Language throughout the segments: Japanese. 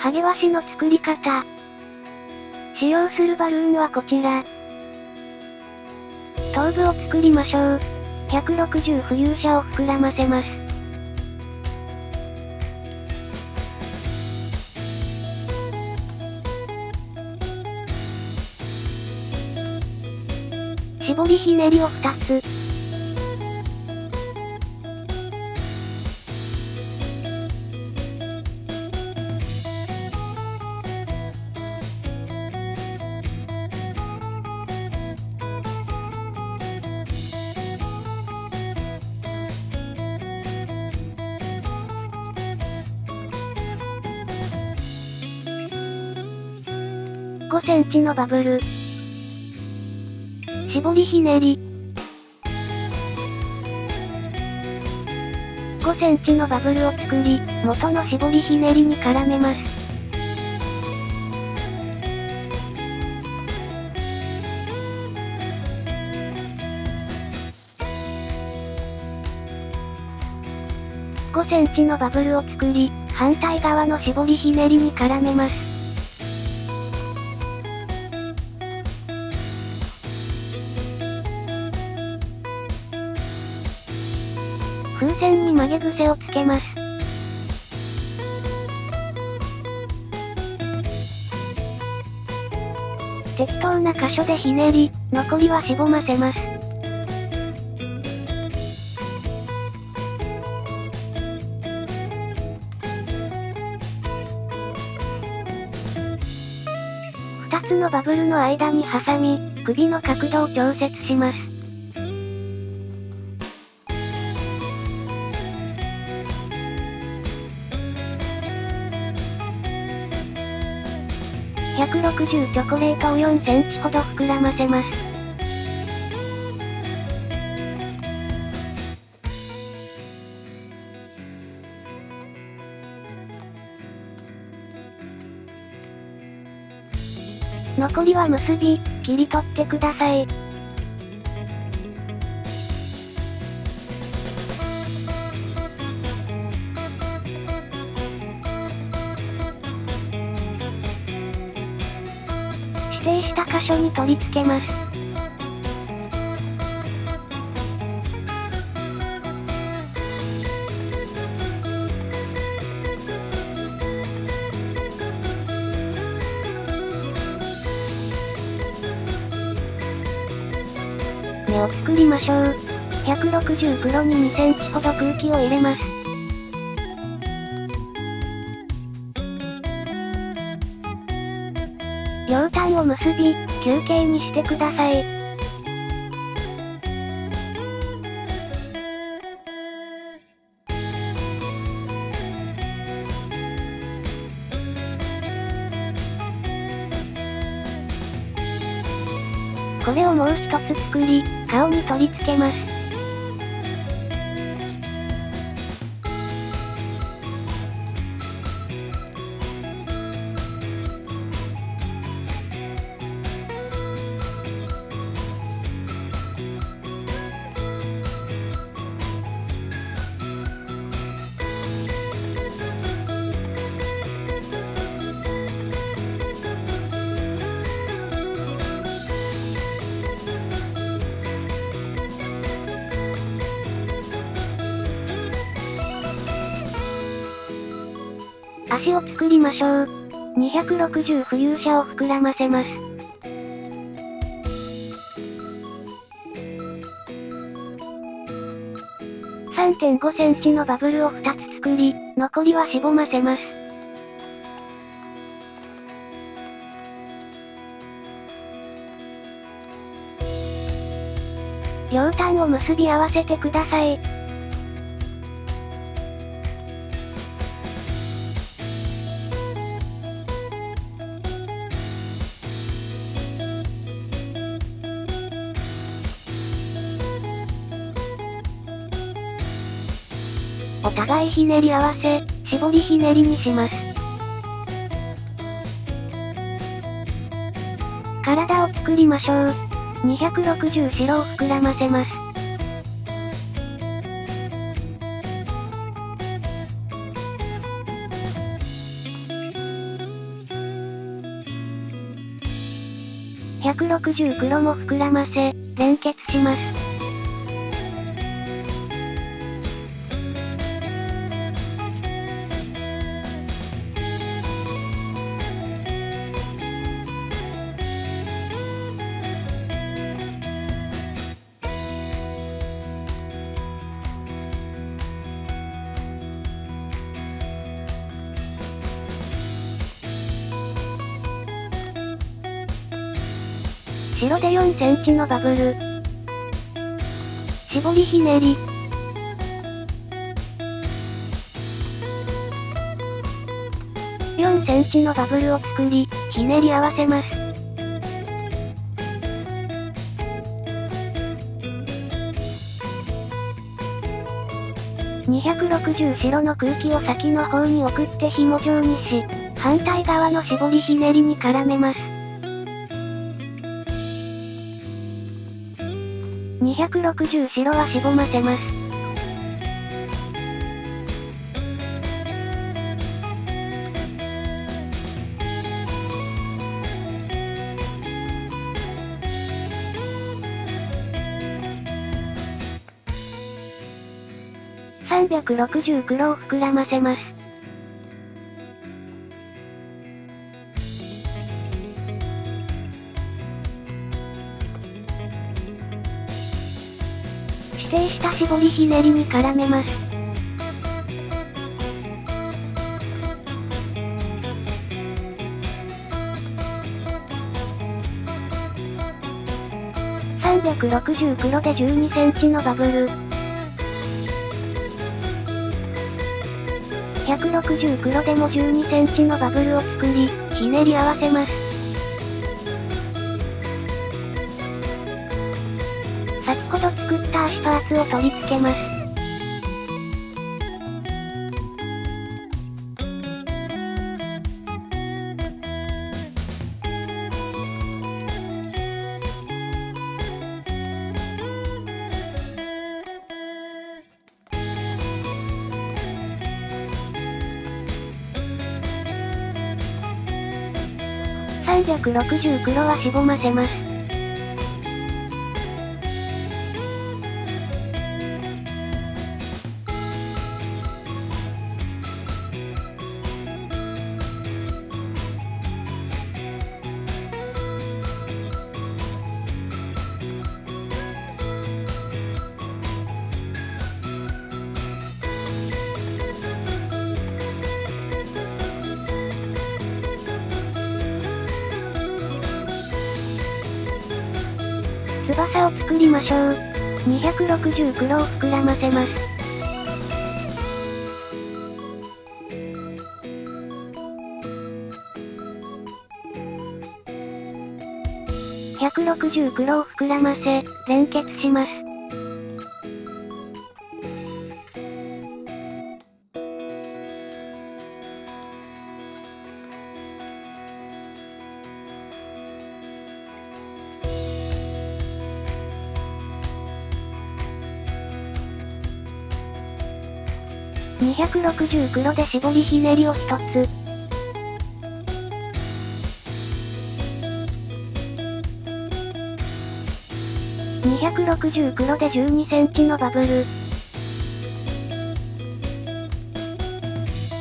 ハゲワシの作り方。使用するバルーンはこちら。頭部を作りましょう。160浮遊車を膨らませます。絞りひねりを2つ。5センチのバブル。絞りひねり。5センチのバブルを作り、元の絞りひねりに絡めます。5センチのバブルを作り、反対側の絞りひねりに絡めます。風船に曲げ癖をつけます。適当な箇所でひねり、残りはしぼませます。2つのバブルの間に挟み、首の角度を調節します。160チョコレートを4センチほど膨らませます。残りは結び、切り取ってください。指定した箇所に取り付けます。目を作りましょう。160袋に2センチほど空気を入れます。両端を結び、球形にしてください。これをもう一つ作り、顔に取り付けます。足を作りましょう。260浮遊車を膨らませます。3.5 センチのバブルを2つ作り、残りはしぼませます。両端を結び合わせてください。お互いひねり合わせ、絞りひねりにします。体を作りましょう。260白を膨らませます。160黒も膨らませ、連結します。白で4センチのバブル。絞りひねり。4センチのバブルを作り、ひねり合わせます。260白の空気を先の方に送って紐状にし、反対側の絞りひねりに絡めます。260白はしぼませます。360黒を膨らませます。指定した絞りひねりに絡めます。360黒で12センチのバブル。160黒でも12センチのバブルを作り、ひねり合わせます。先ほど作った足パーツを取り付けます。360黒はしぼませます。翼を作りましょう。260黒を膨らませます。160黒を膨らませ、連結します。260黒で絞りひねりを1つ。260黒で12センチのバブル。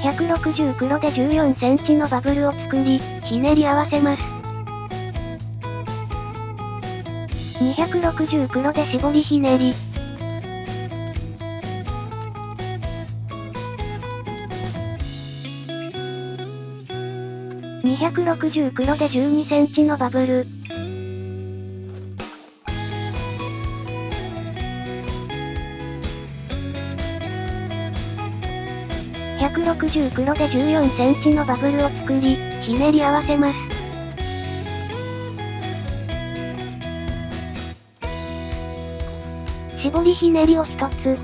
160黒で14センチのバブルを作り、ひねり合わせます。260黒で絞りひねり。260黒で12センチのバブル。160黒で14センチのバブルを作り、ひねり合わせます。絞りひねりを1つ。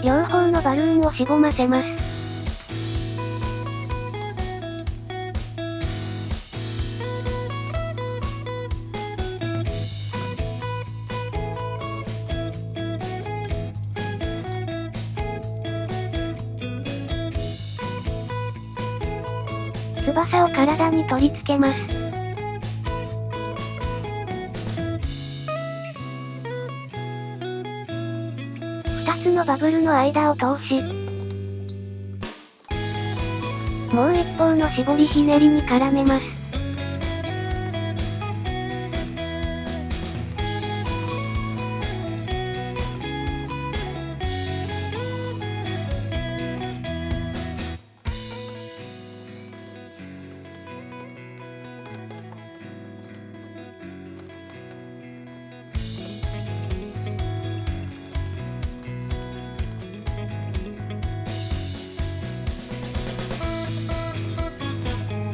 両方のバルーンをしぼませます。翼を体に取り付けます。2つのバブルの間を通し、もう一方の絞りひねりに絡めます。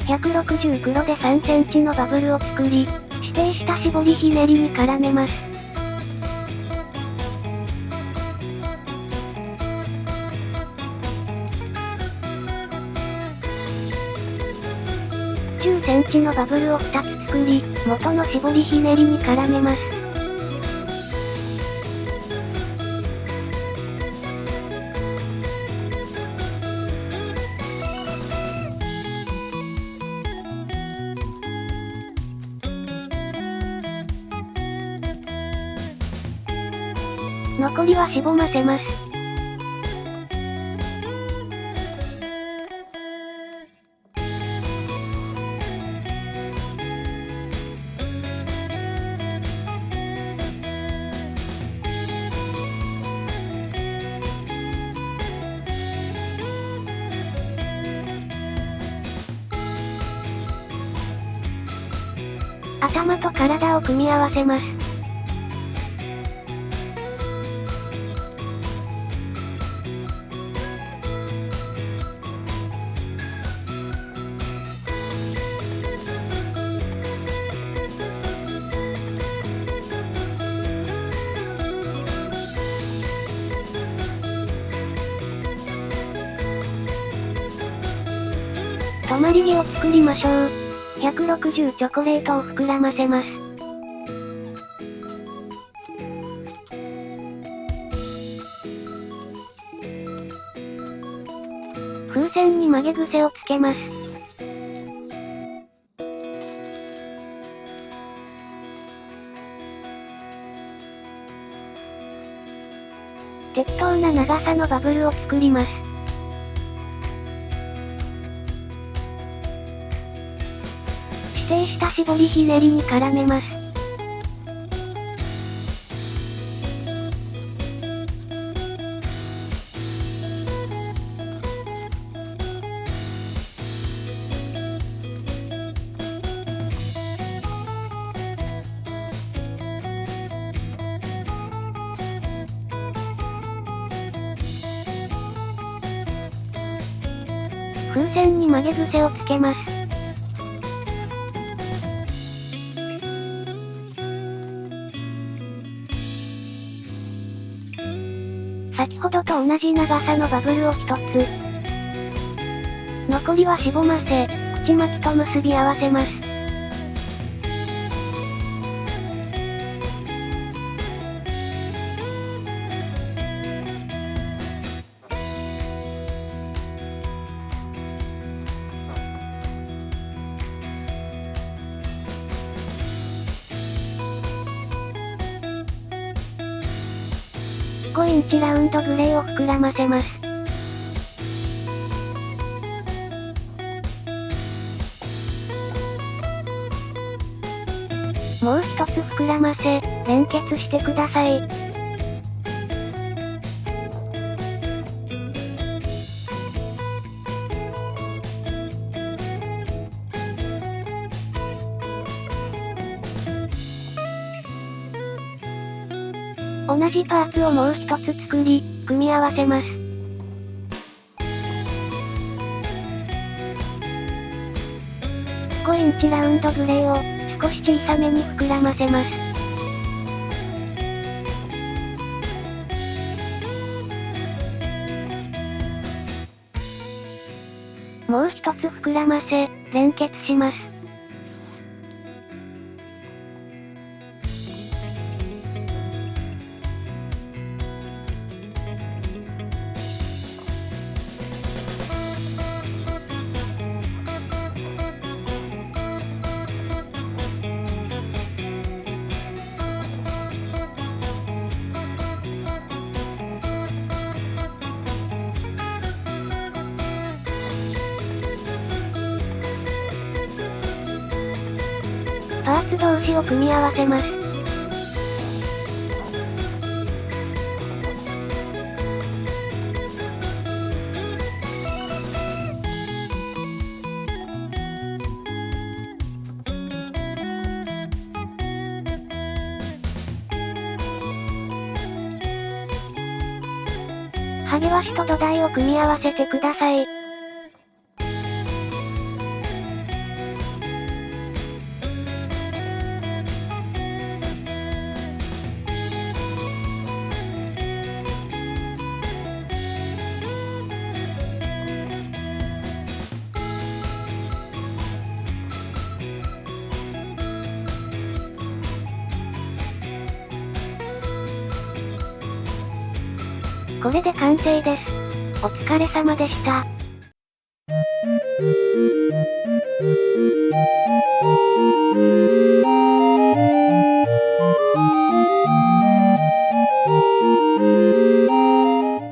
160黒で3センチのバブルを作り、指定した絞りひねりに絡めます。10センチのバブルを2つ作り、元の絞りひねりに絡めます。残りはしぼませます。頭と体を組み合わせます。止まり木を作りましょう。160チョコレートを膨らませます。風船に曲げ癖をつけます。適当な長さのバブルを作ります。指定した絞りひねりに絡めます。風船に曲げ癖をつけます。先ほどと同じ長さのバブルを1つ。残りはしぼませ、口巻きと結び合わせます。5インチラウンドグレーを膨らませます。もう一つ膨らませ、連結してください。同じパーツをもう一つ作り、組み合わせます。5インチラウンドグレーを少し小さめに膨らませます。もう一つ膨らませ、連結します。パーツ同士を組み合わせます。ハゲワシと土台を組み合わせてください。これで完成です。お疲れ様でした。